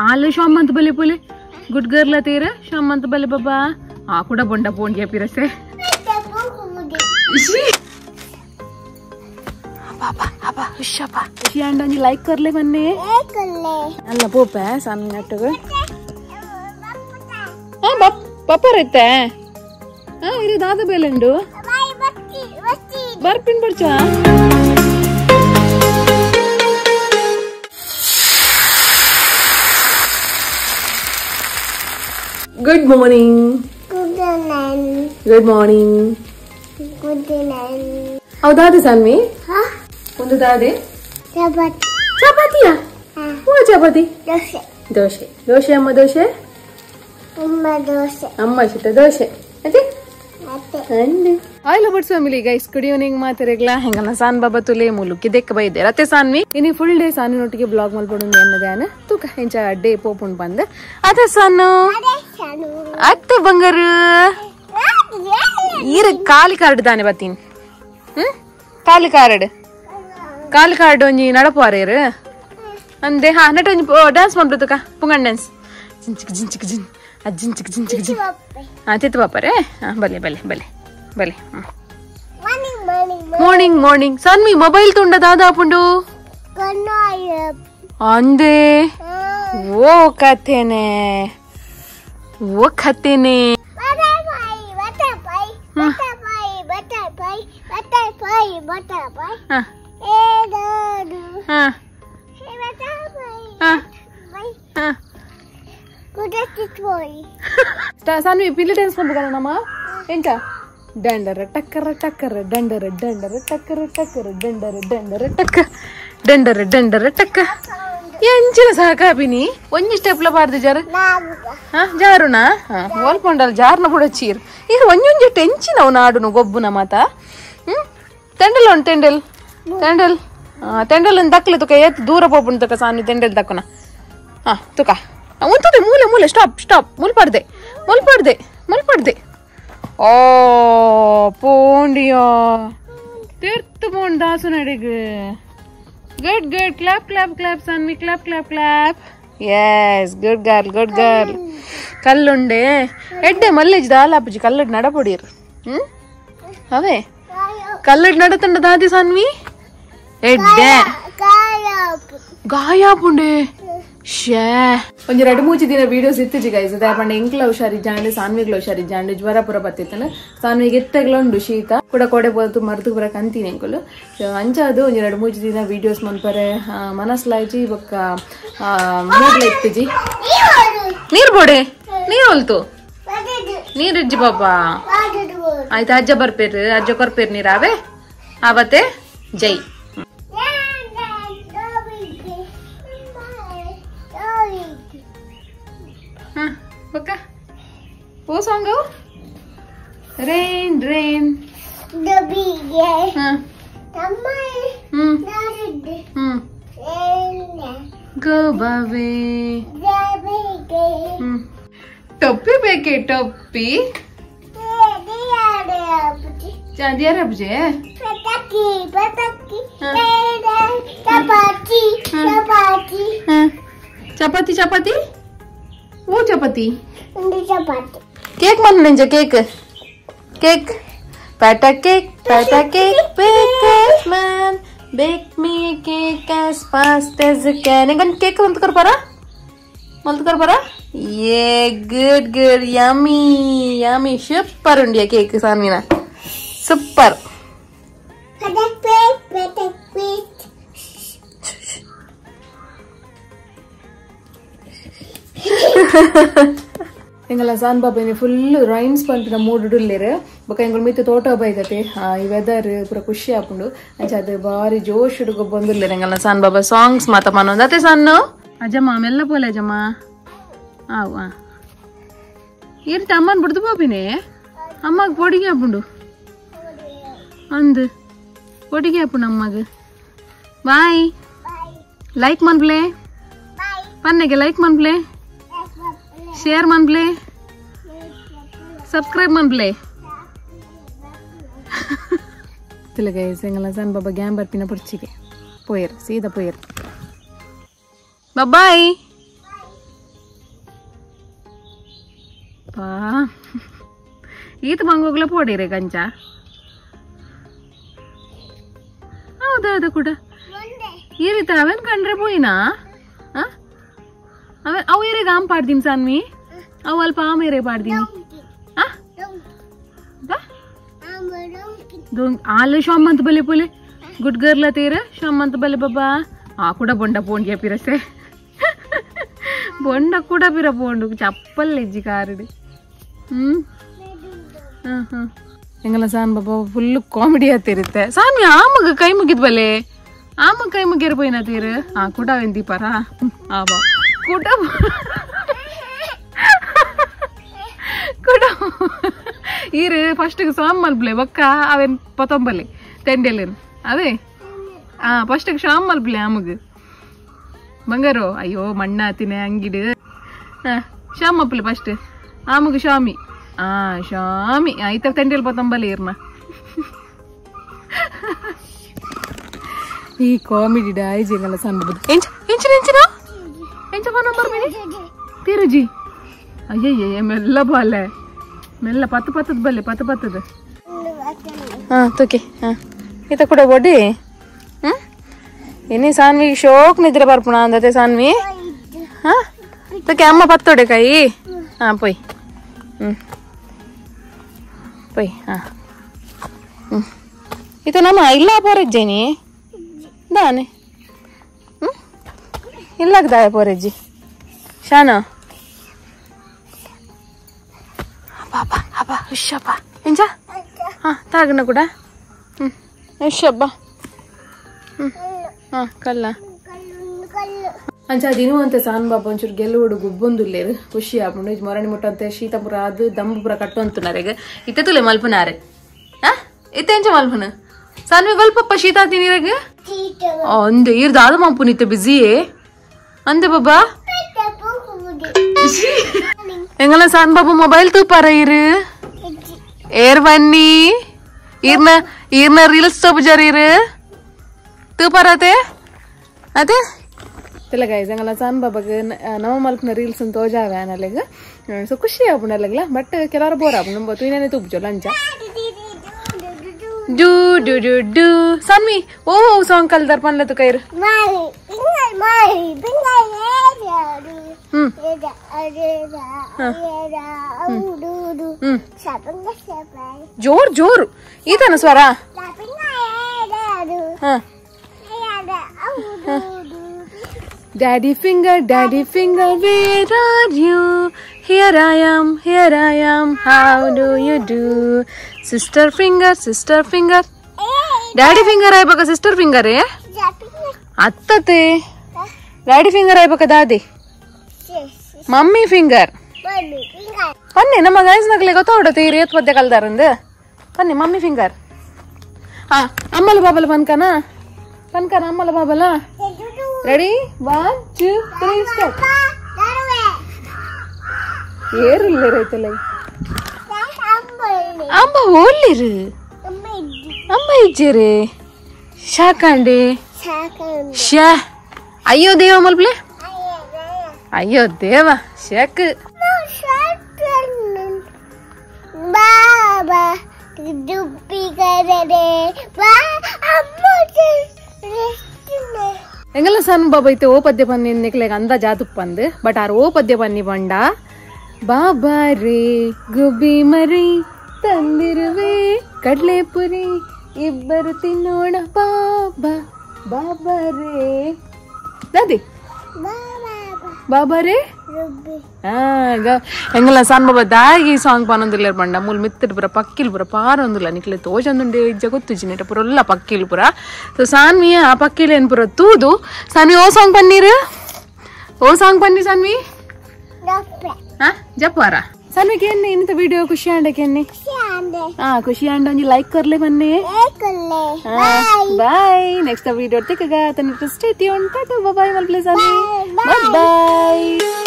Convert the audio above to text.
आले शामंत बले पोले गुड गर्ल तेरे शामंत बले बाबा कुड़ा बोंडा पोंड गया फिर से बाबा बाबा उशापा शियांडा जी लाइक कर ले बन्ने कर ले अल्लाह पोपा है सामने नटको हां पापा रहता है हां इरे दादा बेलंडू बर्पिन बर्चा Good morning. Good morning. Good morning. Good morning. How dade Sanvi? Huh? Undu dade? Chapati. Chapati ya? What chapati? Doshe. Doshe. Doshe amma doshe? Amma doshe. Amma shita doshe. Ate? Ate. Ande. Hi lovers family guys. Good evening ಮಾತರೆಗ್ಲಾ ಹೆಂಗನ San Baba ತುಲೆ ಮುಲುಕಿ ದೆಕ್ಕ ಬೈದೆ rate Saanvi ಇನಿ full day ಸಾನಿನೊಟ್ಟಿಗೆ blog ಮಲ್ಪಡುಂದು ಎನ್ನದಾನ ತೂಕ ಹೆಂಚ day ಪೋಪುಂಡ್ ಬಂದೆ ಅತೆ ಸಾನು ಅತ್ತೆ ಬಂಗಾರು ಈರ ಕಾಲಿ card ತಾನೆ ಬತ್ತೀನಿ ಕಾಲಿ card ಒಂಜಿ ನಡಪಾರೇರು ಅಂದೆ ಹಾ ನಟ ಒಂಜಿ ಡ್ಯಾನ್ಸ್ ಮಾಡ್ಬಿಡ್ತಕ ಪುಂಗನ್ ಡ್ಯಾನ್ಸ್ ಜಿಂಚಿಕ್ ಜಿಂಚಿಕ್ ಜಿನ್ ಅಜ್ಜಿಂಚಿಕ್ ಜಿಂಚಿಕ್ ಜಿನ್ ತಿತ್ತು ಪಾಪರೇ ಬಲೆ ಬಲೆ ಬಲೆ ಬಲೆ ಮಾರ್ನಿಂಗ್ ಮಾರ್ನಿಂಗ್ ಸನ್ವಿ ಮೊಬೈಲ್ ತುಂಡ ದಾದಾಪುಂಡು ಅಂದೆ ಓ ಕಥೆನೆ ಸಾನ್ವಿ ಪಿಲ್ಲಿ ಡ್ಯಾನ್ಸ್ ಮಾಡ್ಬೇಕಲ್ಲ ನಮ್ಮ ಎಂಕ ದಂಡರ ಟಕ್ಕರ ಟಕ್ಕರ ದಂಡರ ದಂಡರ ಟಕ್ಕರ ಟಕ್ಕರ ದಂಡರ ದಂಡರ ಟಕ್ಕ ದಂಡರ ದಂಡರ ಟಕ್ಕ ಎಂಚಿನ ಸಾಕಾಪಿನಿ ಒಂಜಿ ಸ್ಟೆಪ್ಲ ಪಾರ್ದು ಜಾರ ಜಾರುನಾ ಓಲ್ಪೊಂಡಲ್ ಜಾರ್ನ ಕೂಡ ಚೀರ್ ಈಗ ಒಂಜೊಂಜಿ ಟೆಂಚಿನವು ನಾಡುನು ಗೊಬ್ಬುನ ಮಾತ ತೆಂಡಲ್ ಉಂಟು ತೆಂಡಲ್ ತೆಂಡಲ್ ತೆಂಡಲ್ ಒಂದು ದಕ್ಲೆ ತುಕ ಎತ್ತು ದೂರ ಪೋಪುಂಡು ತುಕ ಸಾನು ತೆಂಡಲ್ ದಕ್ಕನ ತುಕ ಉಂಟದೆ ಮೂಲೆ ಮೂಲೆ ಸ್ಟಾಪ್ ಸ್ಟಾಪ್ ಮುಲ್ಪಡ್ದೆ ಮುಲ್ಪಡ್ದೆ ಮುಲ್ಪಡ್ದೆ ಓ ಪೋಂಡಿಯೋ ತೀರ್ಥ ಪೋಂಡ್ ದಾಸು ನಡಿಗೆ good good clap clap clap Sanvi clap clap clap yes good girl ಕಲ್ಲುಂಡೆ ಎಡ್ಡೆ ಮಲ್ಲೇಜ್ ದಾಲಾಪುಜಿ ಕಲ್ಲಡ್ ನಡಪೊಡಿಯರು ಅವೇ ಕಲ್ಲಡ್ ನಡತಂಡ ದಾದಿ ಸನ್ವಿ ಎಡ್ಡೆ ಗಾಯಾಪುಂಡೆ ಶೇ ಒಂಜಿ 2-3 ದಿನ ವಿಡಿಯೋಸ್ ಇತ್ತಿಜಿ ಗೈಸ್ ಅದಾಪಂಡ ಎಂಕ್ಲ ಹುಷಾರಿಜ್ಜಾಂಡೆ ಸಾನ್ವಿಗ್ಲ ಹುಷಾರಿಜ್ಜಾಂಡೆ ಜ್ವರ ಪುರ ಬತ್ತಿತ್ತನ ಸಾನ್ವಿಗೆ ಎತ್ತಗ್ಲ ಉಂಡು ಶೀತ ಕೂಡ ಕೊಡೆ ಬೋತು ಮರ್ದು ಪುರ ಕಂತೀನಿ ಎಂಕುಲು ಅಂಚಾದು ಒಂಜಿ 2-3 ದಿನ ವಿಡಿಯೋಸ್ ಮನ್ಪರೆ ಮನಸ್ಲಾಯ್ಜಿ ಬೊಕ್ಕ ಮೂಡ್ಲ ಇತ್ತಿಜಿ ನೀರ್ ಬೋಡೆ ನೀರ್ ಹೊಲ್ತು ನೀರ್ ಇಜ್ಜಿ ಪಾಪ ಆಯ್ತು ಅಜ್ಜ ಬರ್ಪೇರು ಅಜ್ಜ ಕೊರ್ಪೇರು ನೀರಾವೆ ಆವತ್ತೆ ಜೈ Baka. What song go? Rain, rain. The big. Go baby. Toppy beke toppy. Jandiya rabje. Pataki, pataki. Chapati, chapati. Chapati, chapati. वो चपाती चपाती केक मन लेंगे cake cake pat a cake baker's man bake me cake as fast as you can इंगन cake मत कर पारा ये good yummy super उंडिया cake सानवीना सुपर ಎಂಗಲ ಸಾನ್ ಬಾಬಾ ಫುಲ್ ರೈನ್ಸ್ ಪಂಪಿನ ಮೂಡುಡುಲ್ಲೇರು ಬೊಕ ಎಂಗಳು ಮಿತ್ತು ತೋಟ ಬೈದತೆ ಈ ವೆದರ್ ಪೂರ ಖುಷಿ ಆಪುಂಡು ಅಂಚ ಅದು ಬಾರಿ ಜೋಶ್ ಹುಡುಗ ಬಂದುಲ್ಲೇರು ಎಂಗಲ ಸಾನ್ ಬಾಬಾ ಸಾಂಗ್ಸ್ ಮಾತ ಮನೊಂದು ಅತೆ ಸಣ್ಣ ಅಜ್ಜಮ್ಮ ಮೆಲ್ಲ ಪೋಲೆ ಅಜ್ಜಮ್ಮ ಆವು ಇರ್ತ ಅಮ್ಮನ್ ಬಿಡ್ದು ಬಾಬಿನೇ ಅಮ್ಮಗ್ పొడిಗೆ ಆಪುಂಡು ಅಂದು పొడిಗೆ ಆಪುಂಡು ಅಮ್ಮಗ್ ಬಾಯ್ ಲೈಕ್ ಮನ್ಪ್ಲೆ ಪನ್ನೆಗೆ ಲೈಕ್ ಮನ್ಪ್ಲೆ शेयर मन प्ले सब्सक्राइब मन प्ले गाइस ಎಂಗಲ ಸಾನ್ ಬಾಬಾ ಗ್ಯಾಂ ಬರ್ಪಿನ ಪುರ್ಚಿಗೆ पोयर सीधा पोयर बाय ಈತ ಮಂಗೋಗ್ಲ ಪೋಡಿರೆ ಕಂಚ ಹೌದಾ ಅದು ಕೂಡ ಈ ರೀತಿ ಅವೇನ್ ಕಂಡ್ರೆ ಪೋಯಿನಾ ಅವೆ ಅವು ಏರೆಗೆ ಆಮ್ ಪಾಡ್ದೀನಿ ಸಾನ್ವಿ ಅವು ಅಲ್ಪ ಆಮ್ ಏರೆ ಪಾಡ್ದೀನಿ आले शामंत बले पोले गुड गर्ल तेरे शामंत बले बाबा आ कुड़ा बोंडा पोंड या पिरसे बोंडा कुड़ा पिरा पोंड चप्पल लेजी कारड ಎಂಗಲ ಸಾನ್ ಬಾಬಾ ಫುಲ್ ಕಾಮಿಡಿ ಆತಿರುತ್ತೆ ಸಾನ್ ಆಮಗ ಕೈ ಮುಗಿದ್ ಬಲೆ ಆಮಗ ಕೈ ಮುಗಿರ ಪೋಯಿನ ತೀರ ಆ ಕುಡ ವೆಂದಿ ಪರ ಆ ಬಾ ಕುಡ ಕುಡ ಈರು ಫಸ್ಟ್ ಶಾಮ್ ಮಲ್ಬ್ಲೆ ಬಕ್ಕ ಅವೇನ್ ಪತೊಂಬಲೆ ತೆಂಡೆಲೇನು ಅವೇ ಫಸ್ಟ್ ಶಾಮ್ ಮಲ್ಬ್ಲೆ ಆಮಗ ಬಂಗಾರೋ ಅಯ್ಯೋ ಮಣ್ಣ ತಿನೆ ಅಂಗಿಡು ಶಾಮ್ ಮಪ್ಲೆ ಫಸ್ಟ್ ಆಮಗ ಶಾಮಿ ಶಾಮಿ ಐತ ತೆಂಡೆಲ್ ಪತೊಂಬಲೆ ಇರ್ನ ಈ ಕಾಮಿಡಿ ಡಾಯ್ಜಿ ಎಂಗಲ ಸನ್ಬುದು ಎಂಚ ಎಂಚಿನ ಎಂಚಿನ ಎಂಚ ಫೋನ್ ನಂಬರ್ ಮೇರಿ ತಿರುಜಿ ಅಯ್ಯಯ್ಯ ಮೆಲ್ಲ ಬಾಲೆ ಮೆಲ್ಲ ಪತ್ತು ಪತ್ತದ ಬಲ್ಲೆ ಪತ್ತು ಪತ್ತದ ತೋಕೆ ಈತ ಕೂಡ ಬೊಡಿ ಇನ್ನೇ ಸಾನ್ವಿ ಶೋಕ್ ನಿದ್ರೆ ಬರ್ಪುಣ ಅಂದತೆ ಸಾನ್ವಿ ತೋಕೆ ಅಮ್ಮ ಪತ್ತೋಡೆ ಕೈ ಪೊಯ್ ಪೊಯ್ ಈತ ನಮ್ಮ ಇಲ್ಲ ಪೋರೆಜ್ಜೇನಿ ದಾನೆ ಇಲ್ಲದಾಯ ಪೋರೆಜ್ಜಿ ಶಾನ ಅಬ್ಬಾ ಅಬ್ಬಾ ಹುಷಪ್ಪ ಎಂಜ ತಾಗನ ಕೂಡ ಹುಷಬ್ಬ ಕಲ್ಲ ಅಂಚ ದಿನ ಅಂತ ಸಾನ್ ಬಾಬಾ ಒಂಚೂರು ಗೆಲ್ಲುವಡು ಗುಬ್ಬೊಂದುಲ್ಲೇರು ಖುಷಿ ಆಪುಂಡು ಮೊರಣಿ ಮುಟ್ಟಂತೆ ಶೀತಪುರ ಅದು ದಂಬುಪುರ ಕಟ್ಟುವಂತುನಾರೆಗ ಇತ್ತೆ ತುಲೆ ಮಲ್ಪುನಾರೆ ಇತ್ತೆ ಎಂಚ ಮಲ್ಪುನ ಸಾನ್ವಿ ಗಲ್ಪಪ್ಪ ಶೀತ ತಿನಿರಗ ಅಂದೆ ಇರ್ದಾದ ಮಾಪುನಿತ್ತೆ ಬಿಸಿಯೇ ಅಂದೆ ಬಾಬಾ ಎಂಗಲ ಸಾನ್ ಬಾಬು ಮೊಬೈಲ್ ತೂಪಾರ ಇರು ಏರ್ ಬನ್ನಿ ಈರ್ನ ರೀಲ್ಸ್ ತೋಪು ಜರೀರು ತೂಪಾರತೆ ಅದೇ तेला गाइस ಎಂಗಲ ಸಾನ್ ಬಾಬಾಗ ನವ ಮಲ್ಪನ ರೀಲ್ಸ್ ಅಂತ ತೋಜಾವೆ ಅನಲೆಗ ಸೊ ಖುಷಿ ಆಪುನಲೆಗ್ಲ ಬಟ್ ಕೆಲಾರ ಬೋರ್ ಆಪು ನಂಬ ತುಯಿನೇ ತುಬ್ಜೋ ಲಂಚ डू डू डू डू सानवी ओ सॉन्ग कल दर्पण ले तो कह जोर जोर इतना स्वरा Daddy finger, where are you? Here I am, how do you do? Sister finger. Daddy finger ay baka sister finger eh? Attate. Daddy finger ay baka dadi. Mummy finger. Panni nama guys nakle gottodate ರೇತ್ ಪದ್ಯ ಕಲ್ದಾರಂದ ಪನ್ನಿ mummy finger ಅಮ್ಮಲ ಬಾಬಲ ಪನ್ಕನ ಅಮ್ಮಲ ಬಾಬಲ ready 1 2 3 start ಏರಿಲ್ಲ ರೈತಲ್ಲ ಅಂಬ ಹೋಲಿರು ಅಮ್ಮ ಇಜ್ಜೇರೆ ಶಾಕಂಡೆ ಶಾ ಅಯ್ಯೋ ದೇವ ಮಲ್ಪ್ಲೆ ಅಯ್ಯೋ ದೇವ shock ಬಾಬಾ ದುಪ್ಪಿ ಕರಡೆ ಬಾ ಅಮ್ಮ ಎಂಗಲ್ಲ ಸಣ್ಣ ಬಾಬಾ ಐತೆ ಓ ಪದ್ಯ ಪನ್ನಿ ನಿಕ್ಲೆಗ ಅಂದ ಜಾತುಪ್ಪಂದು ಬಟ್ ಆರ್ ಓ ಪದ್ಯ ಪನ್ನಿ ಬಂಡ ಬಾಬಾ ರೇ ಗುಬ್ಬಿ ಮರಿ ತಂದಿರುವೆ ಕಡ್ಲೆಪುರಿ ಇಬ್ಬರು ತಿನ್ನೋಣ ಬಾಬಾ ಬಾಬಾ ರೇ ದಾದಿ ಬಾಬಾ ರೇ ಎಂಗಲ್ಲ ಸಣ್ಣ ಬಾಬಾ ದಾಗಿ ಸಾಂಗ್ ಪಾನೊಂದಿಲ್ಲ ಬಂಡ ಮೂಲ ಮಿತ್ತಡ್ ಪುರ ಪಕ್ಕಿಲ್ ಪುರ ಪಾರೊಂದಿಲ್ಲ ನಿಕ್ಲೆ ತೋಜಂದುಂಡೆ ಇಜ್ಜ ಗೊತ್ತುಜಿನೇಟ ಪುರ ಎಲ್ಲ ಪಕ್ಕಿಲ್ ಪುರ ಸೊ ಸಾನ್ವಿ ಆ ಪಕ್ಕಿಲ್ ಏನ್ ಪುರ ತೂದು ಸಾನ್ವಿ ಓ ಸಾಂಗ್ ಪನ್ನೀರ್ ಓ ಸಾಂಗ್ ಪನ್ನಿ ಸಾನ್ವಿ ಜಪ್ಪಾರ सानवी केन्ने इन तो वीडियो खुशी आंडे केन्ने खुशी आंडे ಒಂಜಿ ಲೈಕ್ करले बन्ने बाय नेक्स्ट वीडियो तक गा तने स्टे ट्यून टाटा बाय बाय मल्प्ले सानवी बाय बाय